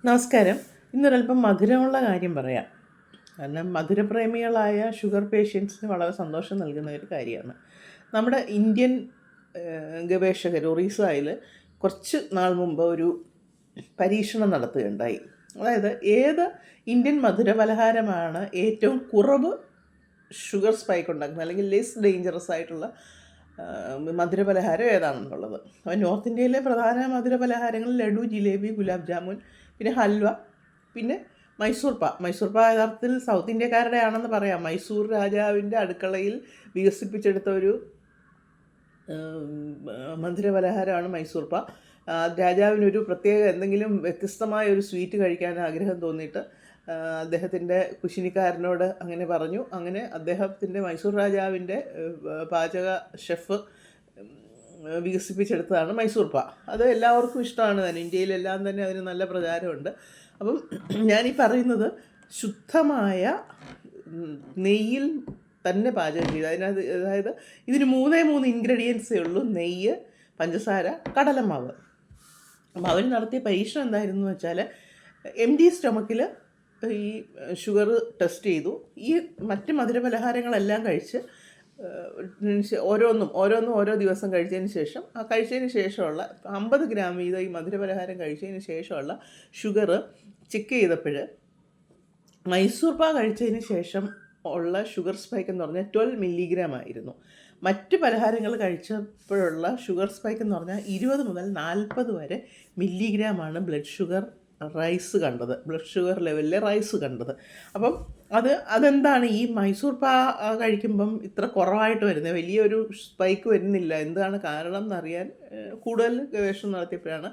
നമസ്കാരം. ഇന്നൊരല്പം മധുരമുള്ള കാര്യം പറയാം. കാരണം മധുരപ്രേമികളായ ഷുഗർ പേഷ്യൻസിന് വളരെ സന്തോഷം നൽകുന്ന ഒരു കാര്യമാണ്. നമ്മുടെ ഇന്ത്യൻ ഗവേഷകർ ഒറീസയിൽ കുറച്ച് നാൾ മുമ്പ് ഒരു പരീക്ഷണം നടത്തുകയുണ്ടായി. അതായത് ഏത് ഇന്ത്യൻ മധുരപലഹാരമാണ് ഏറ്റവും കുറവ് ഷുഗർ സ്പൈക്ക് ഉണ്ടാക്കുന്നത്, അല്ലെങ്കിൽ ലെസ് ഡേഞ്ചറസ് ആയിട്ടുള്ള മധുരപലഹാരം ഏതാണെന്നുള്ളത്. അപ്പോൾ നോർത്ത് ഇന്ത്യയിലെ പ്രധാന മധുരപലഹാരങ്ങൾ ലഡു, ജിലേബി, ഗുലാബ് ജാമുൻ, പിന്നെ ഹൽവ, പിന്നെ മൈസൂർ പാ യഥാർത്ഥത്തിൽ സൗത്ത് ഇന്ത്യക്കാരുടെ ആണെന്ന് പറയാം. മൈസൂർ രാജാവിൻ്റെ അടുക്കളയിൽ വികസിപ്പിച്ചെടുത്ത ഒരു മധുരപലഹാരമാണ് മൈസൂർ പാ. രാജാവിനൊരു പ്രത്യേക എന്തെങ്കിലും വ്യത്യസ്തമായ ഒരു സ്വീറ്റ് കഴിക്കാൻ ആഗ്രഹം തോന്നിയിട്ട് അദ്ദേഹത്തിൻ്റെ കുശിനിക്കാരനോട് അങ്ങനെ പറഞ്ഞു. അങ്ങനെ അദ്ദേഹത്തിൻ്റെ മൈസൂർ രാജാവിൻ്റെ പാചക ഷെഫ് വികസിപ്പിച്ചെടുത്തതാണ് മൈസൂർ പാ. അത് എല്ലാവർക്കും ഇഷ്ടമാണ് തന്നെ, ഇന്ത്യയിലെല്ലാം തന്നെ അതിന് നല്ല പ്രചാരമുണ്ട്. അപ്പം ഞാനീ പറയുന്നത് ശുദ്ധമായ നെയ്യിൽ തന്നെ പാചകം ചെയ്ത് അതിനകത്ത്, അതായത് ഇതിന് 3 ഇൻഗ്രീഡിയൻസേ ഉള്ളൂ: നെയ്യ്, പഞ്ചസാര, കടലമാവ്. അപ്പോൾ അവർ നടത്തിയ പരീക്ഷണം എന്തായിരുന്നു വെച്ചാൽ, എംപ്റ്റി സ്റ്റൊമക്കിൽ ഈ ഷുഗർ ടെസ്റ്റ് ചെയ്തു. ഈ മറ്റ് മധുരപലഹാരങ്ങളെല്ലാം കഴിച്ച് ഓരോന്നും ഓരോ ദിവസം കഴിച്ചതിന് ശേഷമുള്ള 50 ഗ്രാം വീതം ഈ മധുരപലഹാരം കഴിച്ചതിന് ശേഷമുള്ള ഷുഗർ ചെക്ക് ചെയ്തപ്പോൾ മൈസൂർ പാ കഴിച്ചതിന് ശേഷം ഉള്ള ഷുഗർ സ്പൈക്ക് എന്ന് പറഞ്ഞാൽ 12 മില്ലിഗ്രാം ആയിരുന്നു. മറ്റ് പലഹാരങ്ങൾ കഴിച്ചപ്പോഴുള്ള ഷുഗർ സ്പൈക്ക് എന്ന് പറഞ്ഞാൽ 20 മുതൽ 40 വരെ മില്ലിഗ്രാമാണ് ബ്ലഡ് ഷുഗർ ലെവലിലെ റൈസ് കണ്ടത്. അപ്പം അതെന്താണ് ഈ മൈസൂർ പാ കഴിക്കുമ്പം ഇത്ര കുറവായിട്ട് വരുന്നത്, വലിയൊരു സ്പൈക്ക് വരുന്നില്ല, എന്താണ് കാരണം എന്നറിയാൻ കൂടുതൽ ഗവേഷണം നടത്തിയപ്പോഴാണ്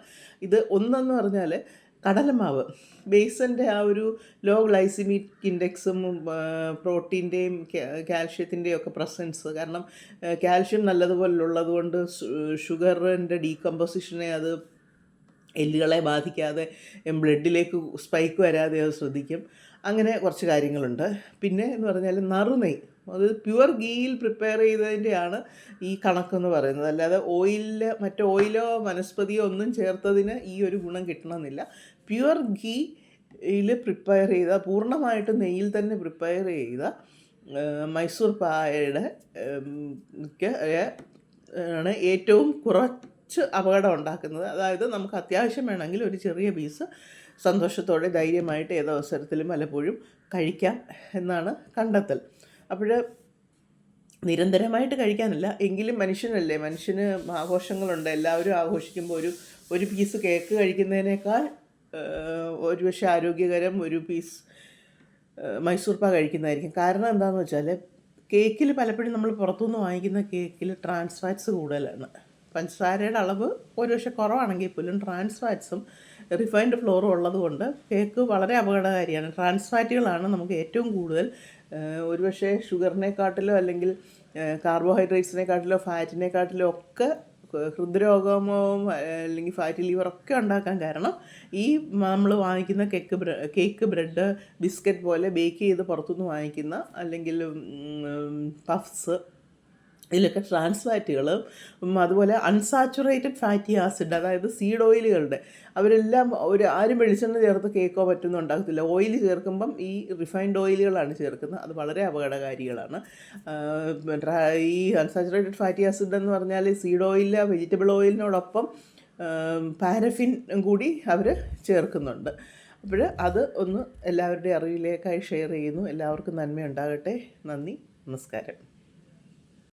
ഇത്. ഒന്നെന്ന് പറഞ്ഞാൽ കടലമാവ്, ബേസൻ്റെ ആ ഒരു ലോ ഗ്ലൈസിമിക് ഇൻഡെക്സും പ്രോട്ടീൻ്റെയും കാൽഷ്യത്തിൻ്റെയും ഒക്കെ പ്രസൻസ്, കാരണം കാൽഷ്യം നല്ലതുപോലുള്ളത് കൊണ്ട് ഷുഗറിൻ്റെ ഡീകമ്പോസിഷനെ അത് എല്ലുകളെ ബാധിക്കാതെ ബ്ലഡിലേക്ക് സ്പൈക്ക് വരാതെ അത് ശ്രദ്ധിക്കും. അങ്ങനെ കുറച്ച് കാര്യങ്ങളുണ്ട്. പിന്നെ എന്ന് പറഞ്ഞാൽ നറുനെയ്യ്, അത് പ്യുവർ ഗീയിൽ പ്രിപ്പയർ ചെയ്തതിൻ്റെയാണ് ഈ കണക്കെന്ന് പറയുന്നത്. അല്ലാതെ മറ്റു ഓയിലോ വനസ്പതിയോ ഒന്നും ചേർത്തതിന് ഈ ഒരു ഗുണം കിട്ടണമെന്നില്ല. പ്യുവർ ഗീയിൽ പ്രിപ്പയർ ചെയ്ത, പൂർണ്ണമായിട്ട് നെയ്യിൽ തന്നെ പ്രിപ്പയർ ചെയ്ത മൈസൂർ പായയുടെ ആണ് ഏറ്റവും കുറച്ച് അപകടം ഉണ്ടാക്കുന്നത്. അതായത് നമുക്ക് അത്യാവശ്യം വേണമെങ്കിൽ ഒരു ചെറിയ പീസ് സന്തോഷത്തോടെ ധൈര്യമായിട്ട് ഏതവസരത്തിലും പലപ്പോഴും കഴിക്കാം എന്നാണ് കണ്ടെത്തൽ. അപ്പോൾ നിരന്തരമായിട്ട് കഴിക്കാനല്ല, എങ്കിലും മനുഷ്യന് ആഘോഷങ്ങളുണ്ട്. എല്ലാവരും ആഘോഷിക്കുമ്പോൾ ഒരു പീസ് കേക്ക് കഴിക്കുന്നതിനേക്കാൾ ഒരുപക്ഷെ ആരോഗ്യകരം ഒരു പീസ് മൈസൂർ പാ കഴിക്കുന്നതായിരിക്കും. കാരണം എന്താണെന്ന് വെച്ചാൽ, കേക്കിൽ പലപ്പോഴും നമ്മൾ പുറത്തുനിന്ന് വാങ്ങിക്കുന്ന കേക്കിൽ ട്രാൻസ് ഫാറ്റ്സ് കൂടുതലാണ്. പഞ്ചസാരയുടെ അളവ് ഒരുപക്ഷെ കുറവാണെങ്കിൽ പോലും ട്രാൻസ് ഫാറ്റ്സും റിഫൈൻഡ് ഫ്ലോറും ഉള്ളതുകൊണ്ട് കേക്ക് വളരെ അപകടകാരിയാണ്. ട്രാൻസ് ഫാറ്റുകളാണ് നമുക്ക് ഏറ്റവും കൂടുതൽ ഒരുപക്ഷെ ഷുഗറിനെക്കാട്ടിലോ അല്ലെങ്കിൽ കാർബോഹൈഡ്രേറ്റ്സിനെക്കാട്ടിലോ ഫാറ്റിനെക്കാട്ടിലോ ഒക്കെ ഹൃദ്രോഗമോ അല്ലെങ്കിൽ ഫാറ്റി ലിവറൊക്കെ ഉണ്ടാക്കാൻ കാരണം ഈ നമ്മൾ വാങ്ങിക്കുന്ന കേക്ക്, ബ്രെഡ്, ബിസ്ക്കറ്റ് പോലെ ബേക്ക് ചെയ്ത് പുറത്തുനിന്ന് വാങ്ങിക്കുന്ന അല്ലെങ്കിൽ പഫ്സ്, ഇതിലൊക്കെ ട്രാൻസ് ഫാറ്റുകളും അതുപോലെ അൺസാച്ചുറേറ്റഡ് ഫാറ്റി ആസിഡ്, അതായത് സീഡ് ഓയിലുകളുടെ, അവരെല്ലാം ആരും വെളിച്ചെണ്ണ ചേർത്ത് കേക്കോ മറ്റൊന്നും ഉണ്ടാകത്തില്ല. ഓയിൽ ചേർക്കുമ്പം ഈ റിഫൈൻഡ് ഓയിലുകളാണ് ചേർക്കുന്നത്. അത് വളരെ അപകടകാരികളാണ്. ഈ അൺസാച്ചുറേറ്റഡ് ഫാറ്റി ആസിഡ് എന്ന് പറഞ്ഞാൽ സീഡ് ഓയിലിലെ വെജിറ്റബിൾ ഓയിലിനോടൊപ്പം പാരഫിൻ കൂടി അവർ ചേർക്കുന്നുണ്ട്. അപ്പോൾ അത് ഒന്ന് എല്ലാവരുടെയും അറിവിലേക്കായി ഷെയർ ചെയ്യുന്നു. എല്ലാവർക്കും നന്മയുണ്ടാകട്ടെ. നന്ദി, നമസ്കാരം.